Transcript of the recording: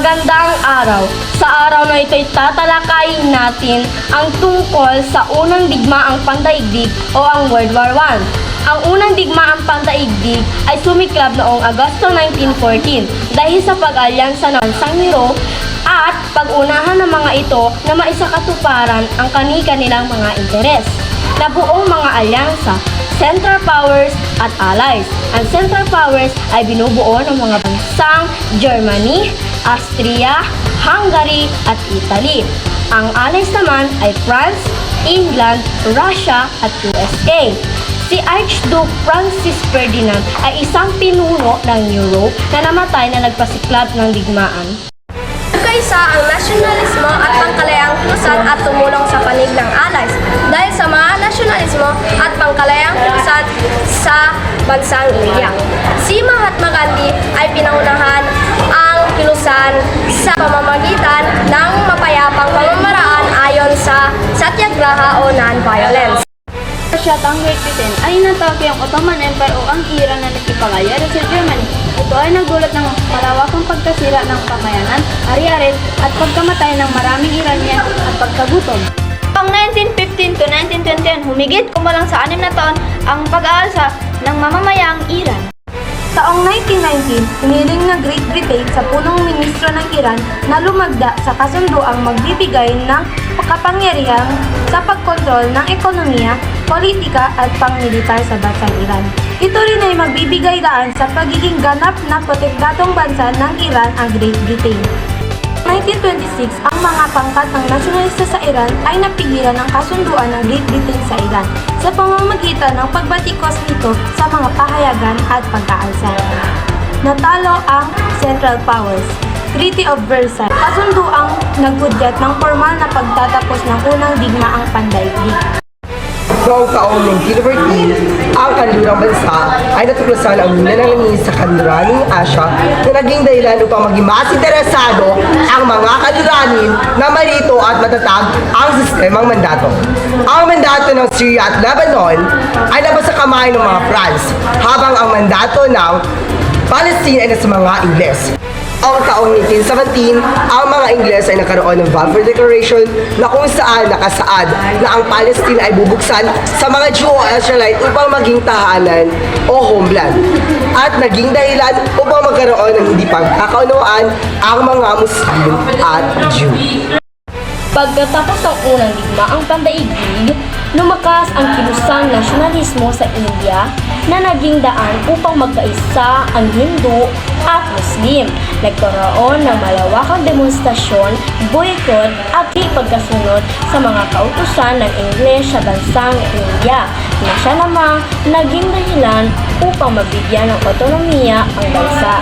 Magandang araw! Sa araw na ito'y tatalakayin natin ang tungkol sa unang digmaang pandaigdig o ang World War I. Ang unang digmaang pandaigdig ay sumiklab noong Agosto 1914 dahil sa pag-alyansa ng bansang Europe at pag-unahan ng mga ito na maisakatuparan ang kani-kanilang mga interes. Nabuong mga alyansa, Central Powers at Allies. Ang Central Powers ay binubuo ng mga bansang Germany, Austria, Hungary at Italy. Ang Allies naman ay France, England, Russia at USA. Si Archduke Francis Ferdinand ay isang pinuno ng Europe na namatay na nagpasiklab ng digmaan. Nagkaisa ang nasyonalismo at pangkalayang kilusan at tumulong sa panig ng Allies dahil sa mga nasyonalismo at pangkalayang kilusan sa bansang India. Si Mahatma Gandhi ay pinangunahan ang kilusan sa pamamagitan ng mapayapang pamamaraan ayon sa Satyagraha o non-violence. Russia at ang Great Britain ay inatake ang Ottoman Empire o ang Iran na nakipag-alyado sa Germany. Ito ay nagulat ng malawakang pagkasira ng pamayanan, ari-ari at pagkamatay ng maraming Iranian at pagkagutom. Pang 1915 to 1921, humigit kumalang sa 6 na taon ang pag-aalsa ng mamamayang Iran. Taong 1919, hiniling ng Great Britain sa punong ministro ng Iran na lumagda sa kasunduang magbibigay ng kapangyarihan sa pagkontrol ng ekonomiya, politika at pangmilitar sa bansang Iran. Ito rin ay magbibigay daan sa pagiging ganap na protektadong bansa ng Iran ang Great Britain. 1926, ang mga pangkat ng nasyonalista sa Iran ay napigilan ng kasunduan ng Great Britain sa Iran sa pamamagitan ng pagbatikos nito sa mga pahayagan at pag-aalsa. Natalo ang Central Powers. Treaty of Versailles, kasunduang naghudyat ng formal na pagtatapos ng unang digmaang pandaigdig. Noong taong 1914, ang kanlurang bansa ay natuklasan ang nananangin sa kanluraning Asya na naging dahilan upang maging mas interesado ang mga kanluranin na marito at matatag ang sistemang mandato. Ang mandato ng Syria at Lebanon ay nabasa kamay ng mga France, habang ang mandato ng Palestine ay nasa mga Ingles. Ang taong 1917, ang mga Ingles ay nagkaroon ng Balfour Declaration na kung saan nakasaad na ang Palestine ay bubuksan sa mga Jew o Israelite upang maging tahanan o homeland at naging dahilan upang magkaroon ng hindi pagkakaunawaan ang mga Muslim at Jew. Pagkatapos ng unang digmaang pandaigdig, lumakas ang kilusang nasyonalismo sa India na naging daan upang magkaisa ang Hindu at Muslim. Nagkaroon ng malawakang demonstrasyon, boycott at di pagkasunod sa mga kautusan ng Ingles sa bansang India na siya namang naging dahilan upang mabigyan ng otonomiya ang bansa.